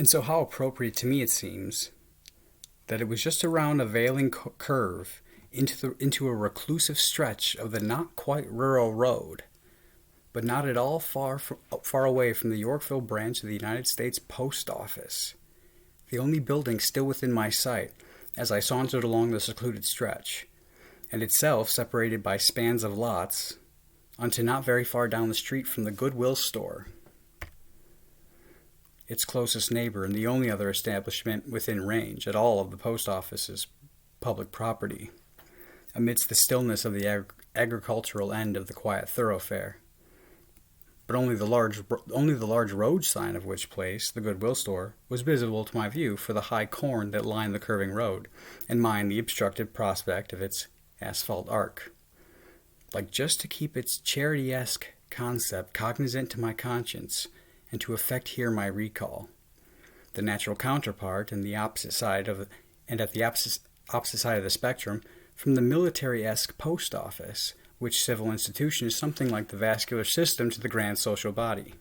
And so how appropriate to me it seems that it was just around a veiling curve into a reclusive stretch of the not quite rural road, but not at all far away from the Yorkville branch of the United States Post Office, the only building still within my sight as I sauntered along the secluded stretch, and itself separated by spans of lots, unto not very far down the street from the Goodwill store, its closest neighbor and the only other establishment within range at all of the post office's public property, amidst the stillness of the agricultural end of the quiet thoroughfare. But only the large road sign of which place, the Goodwill store, was visible to my view for the high corn that lined the curving road, and mine the obstructed prospect of its asphalt arc. Like just to keep its charity-esque concept cognizant to my conscience, and to effect here my recall. The natural counterpart and the opposite side of the opposite side of the spectrum from the military-esque post office, which civil institution is something like the vascular system to the grand social body.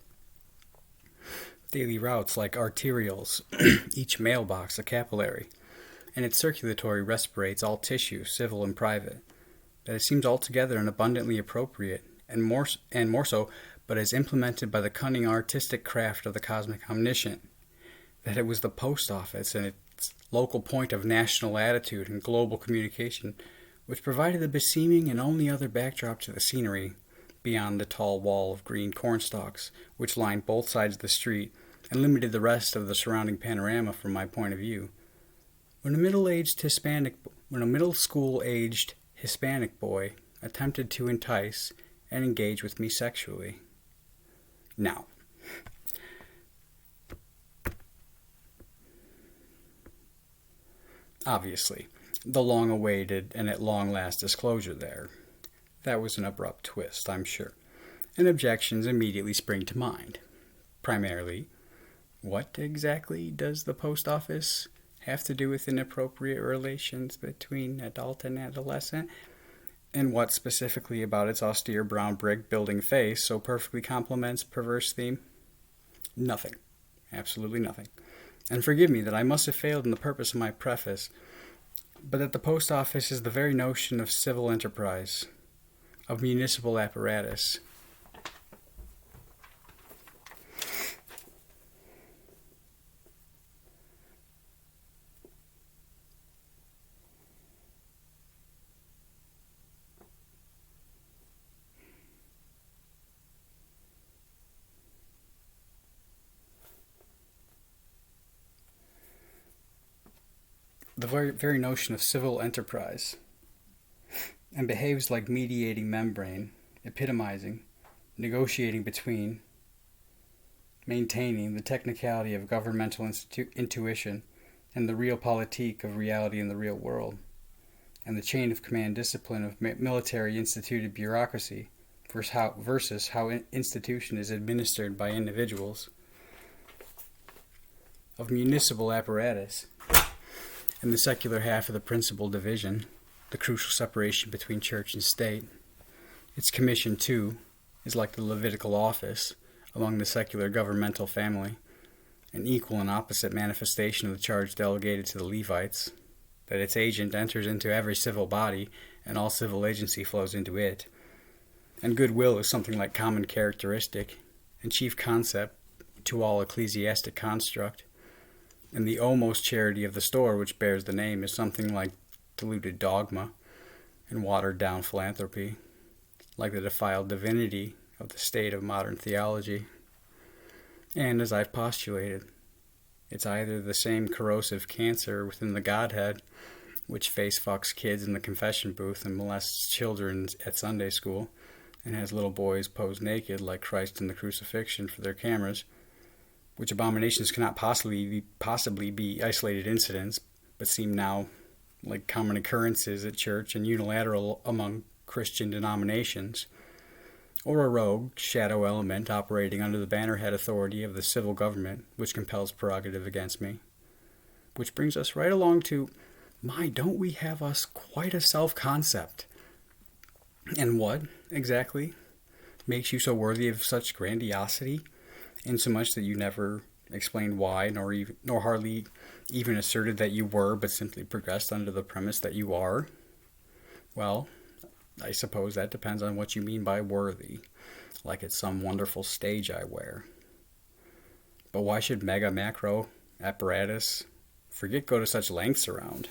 Daily routes like arterials, each mailbox a capillary, and its circulatory respirates all tissue, civil and private, that it seems altogether and abundantly appropriate, and more so, but as implemented by the cunning artistic craft of the cosmic omniscient, that it was the post office and its local point of national attitude and global communication which provided the beseeming and only other backdrop to the scenery, beyond the tall wall of green cornstalks which lined both sides of the street and limited the rest of the surrounding panorama from my point of view. When a middle school-aged Hispanic boy attempted to entice and engage with me sexually. Now, obviously, the long-awaited and at long last disclosure there. That was an abrupt twist, I'm sure, and objections immediately spring to mind. Primarily, what exactly does the post office have to do with inappropriate relations between adult and adolescent? And what specifically about its austere brown brick building face so perfectly complements perverse theme? Nothing. Absolutely nothing. And forgive me that I must have failed in the purpose of my preface, but that the post office is the very notion of civil enterprise, of municipal apparatus. The very notion of civil enterprise, and behaves like mediating membrane, epitomizing, negotiating between, maintaining the technicality of governmental intuition and the realpolitik of reality in the real world, and the chain of command discipline of military instituted bureaucracy versus how institution is administered by individuals, of municipal apparatus, and the secular half of the principal division, the crucial separation between church and state. Its commission, too, is like the Levitical office among the secular governmental family, an equal and opposite manifestation of the charge delegated to the Levites, that its agent enters into every civil body and all civil agency flows into it. And goodwill is something like common characteristic and chief concept to all ecclesiastic construct. And the almost charity of the store which bears the name is something like diluted dogma and watered-down philanthropy, like the defiled divinity of the state of modern theology. And, as I've postulated, it's either the same corrosive cancer within the Godhead, which face-fucks kids in the confession booth and molests children at Sunday school, and has little boys pose naked like Christ in the crucifixion for their cameras, which abominations cannot possibly be isolated incidents, but seem now like common occurrences at church and unilateral among Christian denominations, or a rogue, shadow element operating under the bannerhead authority of the civil government, which compels prerogative against me. Which brings us right along to, don't we have us quite a self-concept? And what, exactly, makes you so worthy of such grandiosity, insomuch that you never explained why, nor hardly even asserted that you were, but simply progressed under the premise that you are? Well, I suppose that depends on what you mean by worthy, like it's some wonderful stage I wear. But why should mega macro apparatus go to such lengths around?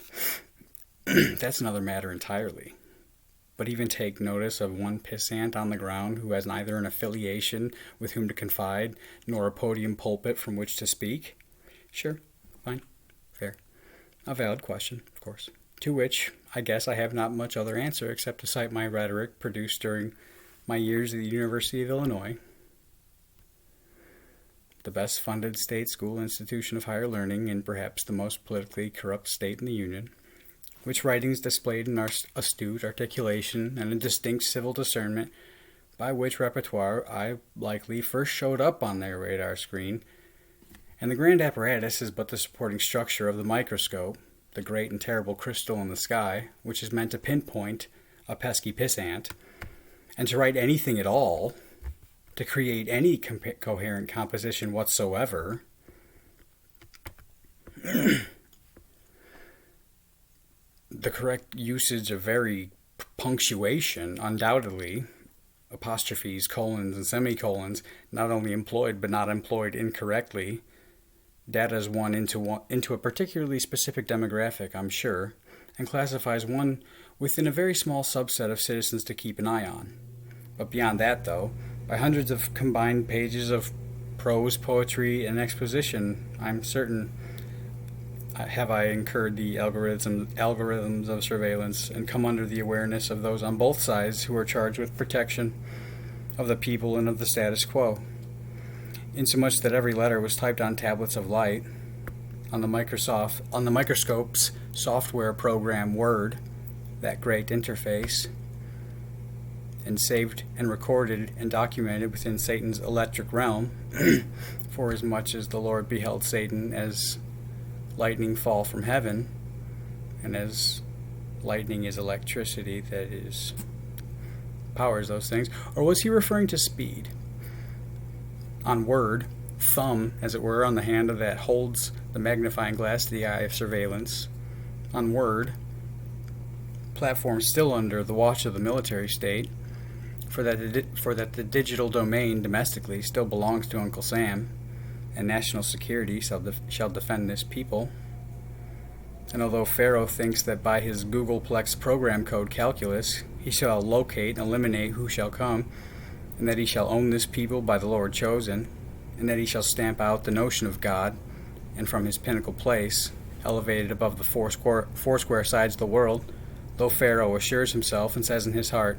That's another matter entirely. But even take notice of one pissant on the ground who has neither an affiliation with whom to confide, nor a podium pulpit from which to speak? Sure, fine, fair. A valid question, of course, to which I guess I have not much other answer except to cite my rhetoric produced during my years at the University of Illinois, the best funded state school institution of higher learning and perhaps the most politically corrupt state in the Union, which writings displayed an astute articulation and a distinct civil discernment, by which repertoire I likely first showed up on their radar screen, and the grand apparatus is but the supporting structure of the microscope, the great and terrible crystal in the sky, which is meant to pinpoint a pesky pissant, and to write anything at all, to create any coherent composition whatsoever, the correct usage of very punctuation, undoubtedly, apostrophes, colons, and semicolons, not only employed but not employed incorrectly, datas one into a particularly specific demographic, I'm sure, and classifies one within a very small subset of citizens to keep an eye on. But beyond that, though, by hundreds of combined pages of prose, poetry, and exposition, I'm certain have I incurred the algorithms of surveillance and come under the awareness of those on both sides who are charged with protection of the people and of the status quo, insomuch that every letter was typed on tablets of light, on the microscope's software program Word, that great interface, and saved and recorded and documented within Satan's electric realm, for as much as the Lord beheld Satan as lightning fall from heaven, and as lightning is electricity that is powers those things, or was he referring to speed? On Word, thumb, as it were, on the hand of that holds the magnifying glass to the eye of surveillance, on Word, platform still under the watch of the military state, for that the digital domain domestically still belongs to Uncle Sam, and national security shall defend this people. And although Pharaoh thinks that by his Googleplex program code calculus he shall locate and eliminate who shall come, and that he shall own this people by the Lord chosen, and that he shall stamp out the notion of God, and from his pinnacle place, elevated above the foursquare sides of the world, though Pharaoh assures himself and says in his heart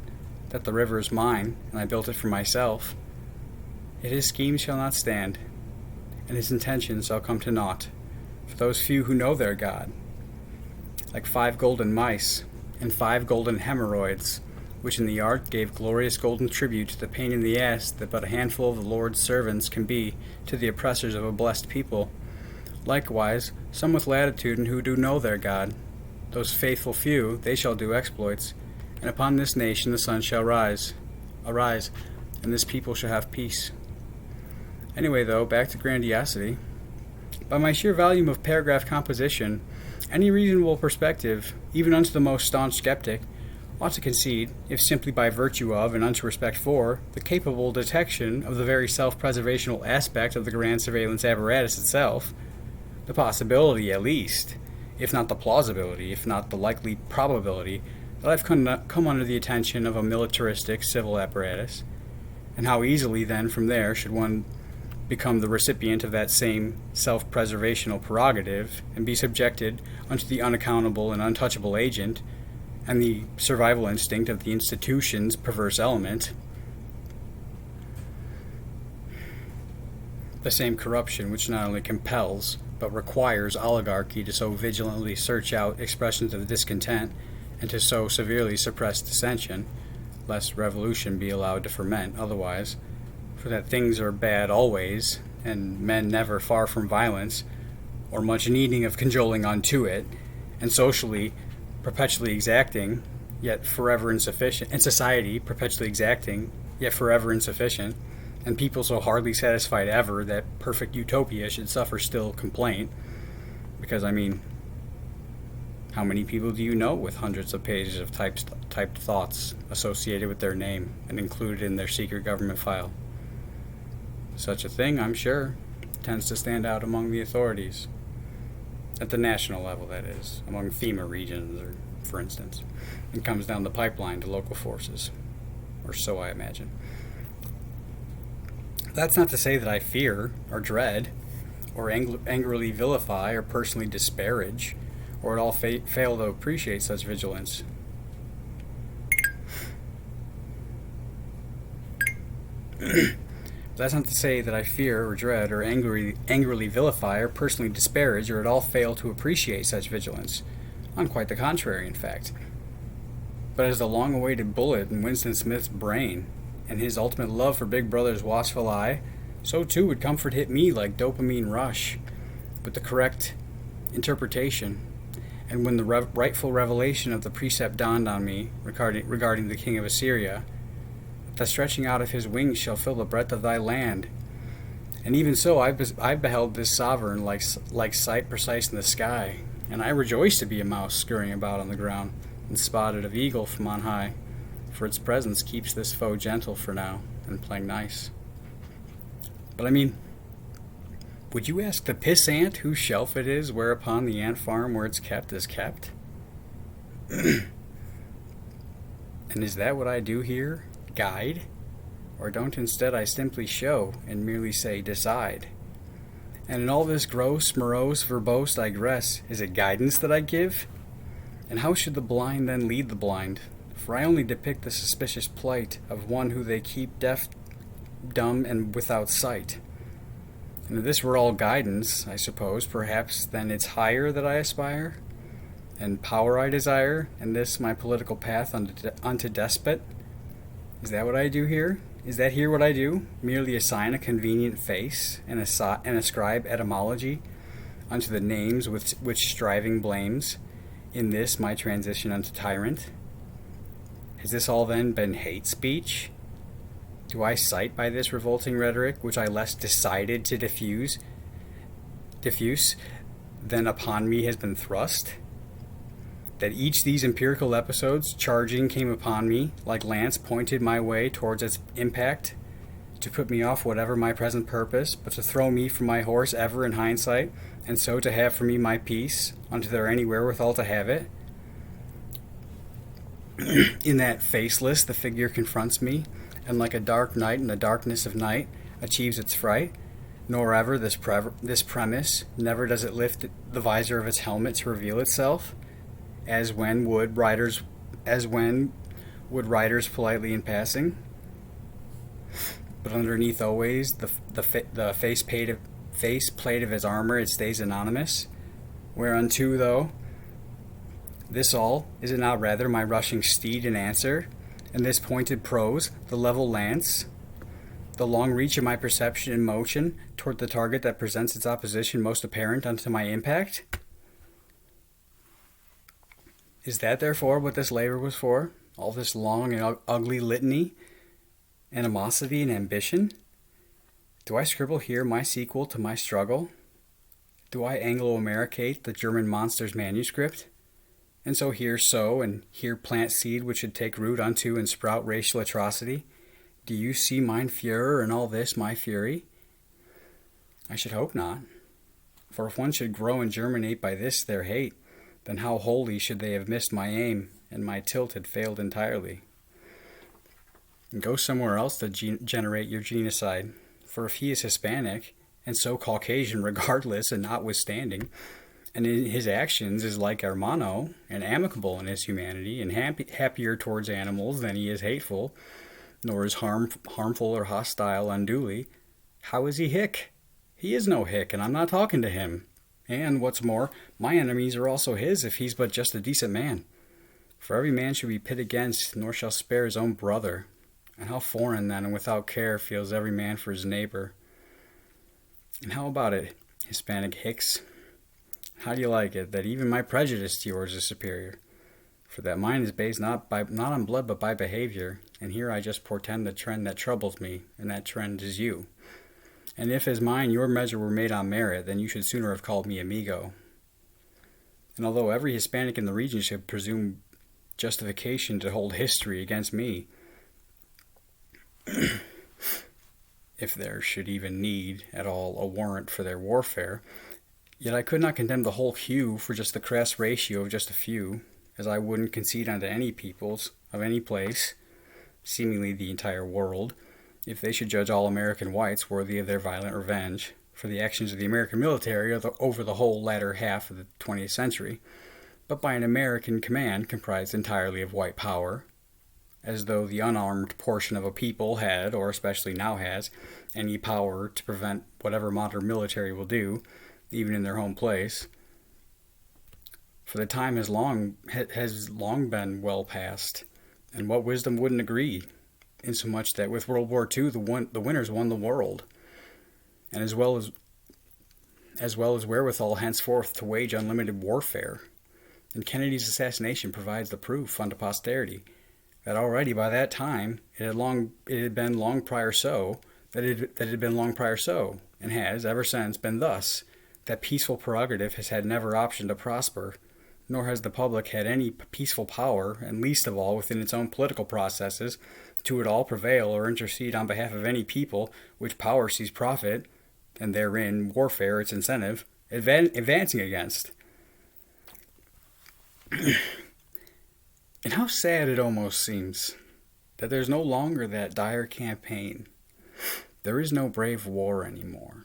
that the river is mine, and I built it for myself, yet his schemes shall not stand, and his intentions shall come to naught, for those few who know their God, like 5 golden mice and 5 golden hemorrhoids, which in the ark gave glorious golden tribute to the pain in the ass that but a handful of the Lord's servants can be to the oppressors of a blessed people. Likewise, some with latitude and who do know their God, those faithful few, they shall do exploits, and upon this nation the sun shall arise, and this people shall have peace. Anyway, though, back to grandiosity. By my sheer volume of paragraph composition, any reasonable perspective, even unto the most staunch skeptic, ought to concede, if simply by virtue of and unto respect for, the capable detection of the very self-preservational aspect of the grand surveillance apparatus itself, the possibility, at least, if not the plausibility, if not the likely probability, that I've come under the attention of a militaristic civil apparatus, and how easily then from there should one become the recipient of that same self-preservational prerogative and be subjected unto the unaccountable and untouchable agent and the survival instinct of the institution's perverse element, the same corruption which not only compels but requires oligarchy to so vigilantly search out expressions of discontent and to so severely suppress dissension, lest revolution be allowed to ferment otherwise, for that things are bad always, and men never far from violence, or much needing of cajoling unto it, and socially perpetually exacting, yet forever insufficient, and society perpetually exacting, yet forever insufficient, and people so hardly satisfied ever that perfect utopia should suffer still complaint. Because, I mean, how many people do you know with hundreds of pages of typed thoughts associated with their name and included in their secret government file? Such a thing, I'm sure, tends to stand out among the authorities. At the national level, that is, among FEMA regions, or, for instance, and comes down the pipeline to local forces. Or so I imagine. That's not to say that I fear or dread or angrily vilify or personally disparage or at all fail to appreciate such vigilance. That's not to say that I fear or dread or angrily vilify or personally disparage or at all fail to appreciate such vigilance. On quite the contrary, in fact. But as the long-awaited bullet in Winston Smith's brain and his ultimate love for Big Brother's watchful eye, so too would comfort hit me like dopamine rush, with the correct interpretation. And when the rightful revelation of the precept dawned on me regarding the king of Assyria, the stretching out of his wings shall fill the breadth of thy land. And even so, I've beheld this sovereign like sight precise in the sky, and I rejoice to be a mouse scurrying about on the ground, and spotted of eagle from on high, for its presence keeps this foe gentle for now, and playing nice. But I mean, would you ask the piss ant whose shelf it is whereupon the ant farm where it's kept is kept? And is that what I do here? Guide? Or don't instead I simply show and merely say decide? And in all this gross, morose, verbose digress, is it guidance that I give? And how should the blind then lead the blind? For I only depict the suspicious plight of one who they keep deaf, dumb, and without sight. And if this were all guidance, I suppose, perhaps then it's higher that I aspire, and power I desire, and this my political path unto despot. Is that what I do here? Is that here what I do? Merely assign a convenient face, and ascribe etymology unto the names which striving blames, in this my transition unto tyrant? Has this all then been hate speech? Do I cite by this revolting rhetoric, which I less decided to diffuse than upon me has been thrust? That each these empirical episodes charging came upon me, like lance pointed my way towards its impact, to put me off whatever my present purpose, but to throw me from my horse ever in hindsight, and so to have for me my peace, unto there any wherewithal to have it? In that faceless the figure confronts me, and like a dark night in the darkness of night achieves its fright, nor ever this premise, never does it lift the visor of its helmet to reveal itself, as when would riders politely in passing, but underneath always the faceplate of his armor it stays anonymous, whereunto though this all, is it not rather my rushing steed in answer, and this pointed prose, the level lance, the long reach of my perception in motion toward the target that presents its opposition most apparent unto my impact? Is that therefore what this labor was for? All this long and ugly litany, animosity and ambition? Do I scribble here my sequel to my struggle? Do I Anglo-Americate the German monster's manuscript? And so here sow, and here plant seed which should take root unto and sprout racial atrocity? Do you see mine furor and all this my fury? I should hope not. For if one should grow and germinate by this their hate, then how wholly should they have missed my aim, and my tilt had failed entirely. And go somewhere else to generate your genocide, for if he is Hispanic, and so Caucasian regardless and notwithstanding, and in his actions is like Hermano, and amicable in his humanity, and happier towards animals than he is hateful, nor is harmful or hostile unduly, how is he hick? He is no hick, and I'm not talking to him. And, what's more, my enemies are also his if he's but just a decent man. For every man should be pit against, nor shall spare his own brother. And how foreign, then, and without care feels every man for his neighbor. And how about it, Hispanic hicks? How do you like it, that even my prejudice to yours is superior? For that mine is based not on blood but by behavior, and here I just portend the trend that troubles me, and that trend is you. And if as mine your measure were made on merit, then you should sooner have called me amigo. And although every Hispanic in the region should presume justification to hold history against me, if there should even need at all a warrant for their warfare, yet I could not condemn the whole hue for just the crass ratio of just a few, as I wouldn't concede unto any peoples of any place, seemingly the entire world, if they should judge all American whites worthy of their violent revenge for the actions of the American military over the whole latter half of the 20th century, but by an American command comprised entirely of white power, as though the unarmed portion of a people had, or especially now has, any power to prevent whatever modern military will do, even in their home place. For the time has long been well past, and what wisdom wouldn't agree, insomuch that with World War II the winners won the world, and as well as wherewithal henceforth to wage unlimited warfare. And Kennedy's assassination provides the proof unto posterity that already by that time it had been long prior so, and has ever since been thus, that peaceful prerogative has had never option to prosper, nor has the public had any peaceful power, and least of all within its own political processes, to at all prevail or intercede on behalf of any people which power sees profit, and therein warfare its incentive, advancing against. And how sad it almost seems that there's no longer that dire campaign. There is no brave war anymore.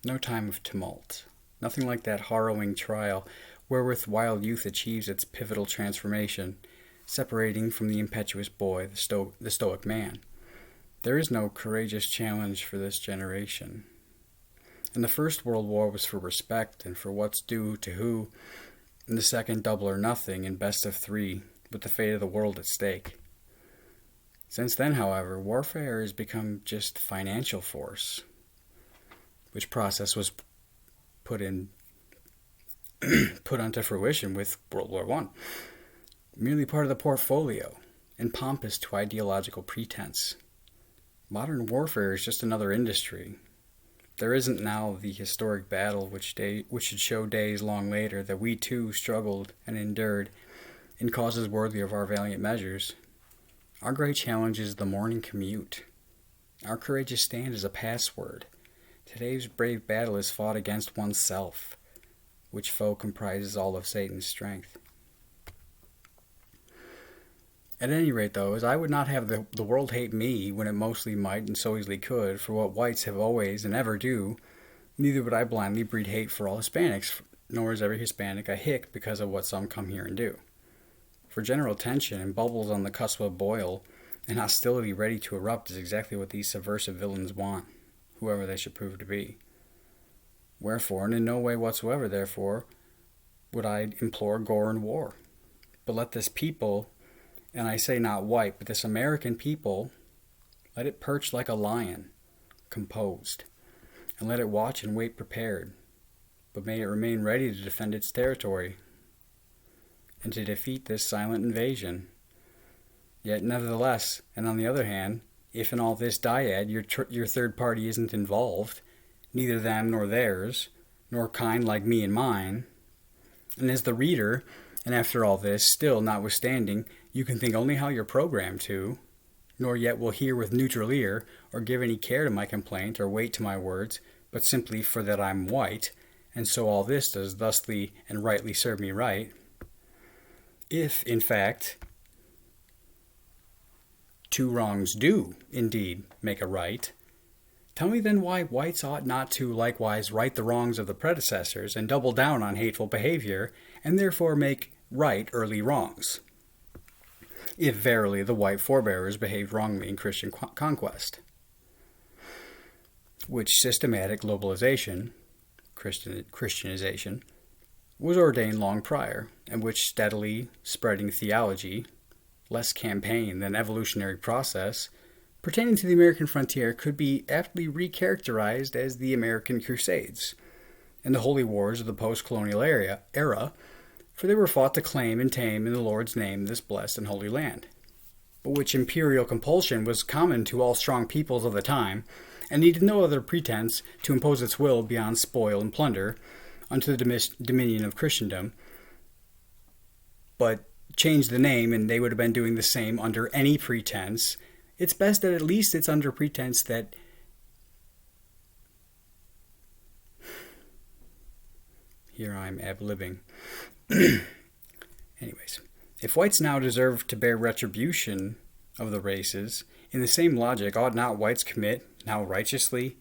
No time of tumult. Nothing like that harrowing trial wherewith wild youth achieves its pivotal transformation, separating from the impetuous boy the stoic man. There is no courageous challenge for this generation. And the First World War was for respect and for what's due to who, and the second double or nothing and best of three, with the fate of the world at stake. Since then, however, warfare has become just financial force, which process was put onto fruition with World War I, merely part of the portfolio, and pompous to ideological pretense. Modern warfare is just another industry. There isn't now the historic battle which should show days long later that we too struggled and endured in causes worthy of our valiant measures. Our great challenge is the morning commute. Our courageous stand is a password. Today's brave battle is fought against oneself, which foe comprises all of Satan's strength. At any rate, though, as I would not have the world hate me when it mostly might and so easily could for what whites have always and ever do, neither would I blindly breed hate for all Hispanics, nor is every Hispanic a hick because of what some come here and do. For general tension and bubbles on the cusp of boil and hostility ready to erupt is exactly what these subversive villains want, whoever they should prove to be. Wherefore, and in no way whatsoever, therefore, would I implore gore and war. But let this people, and I say not white, but this American people, let it perch like a lion, composed, and let it watch and wait prepared, but may it remain ready to defend its territory, and to defeat this silent invasion. Yet nevertheless, and on the other hand, if in all this dyad your third party isn't involved, neither them nor theirs, nor kind like me and mine, and as the reader, and after all this, still notwithstanding, you can think only how you're programmed to, nor yet will hear with neutral ear, or give any care to my complaint, or weight to my words, but simply for that I'm white, and so all this does thusly and rightly serve me right. If, in fact, two wrongs do, indeed, make a right, tell me then why whites ought not to likewise right the wrongs of the predecessors, and double down on hateful behavior, and therefore make right early wrongs, if verily the white forebearers behaved wrongly in Christian conquest, which systematic globalization, Christianization, was ordained long prior, and which steadily spreading theology, less campaign than evolutionary process, pertaining to the American frontier could be aptly recharacterized as the American Crusades, and the holy wars of the post-colonial era, For they were fought to claim and tame in the Lord's name this blessed and holy land, but which imperial compulsion was common to all strong peoples of the time, and needed no other pretense to impose its will beyond spoil and plunder unto the dominion of Christendom. But change the name, and they would have been doing the same under any pretense. It's best that at least it's under pretense that here I'm ab-libbing. Anyways, if whites now deserve to bear retribution of the races, in the same logic, ought not whites commit, now righteously,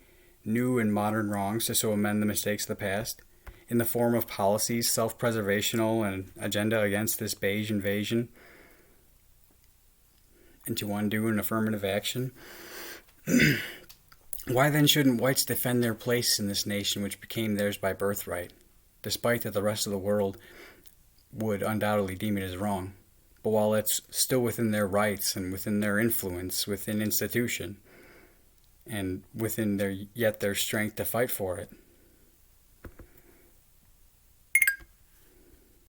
new and modern wrongs to so amend the mistakes of the past, in the form of policies, self-preservational, and agenda against this beige invasion, and to undo an affirmative action? Why then shouldn't whites defend their place in this nation which became theirs by birthright, despite that the rest of the world would undoubtedly deem it as wrong, but while it's still within their rights and within their influence, within institution, and within their strength to fight for it?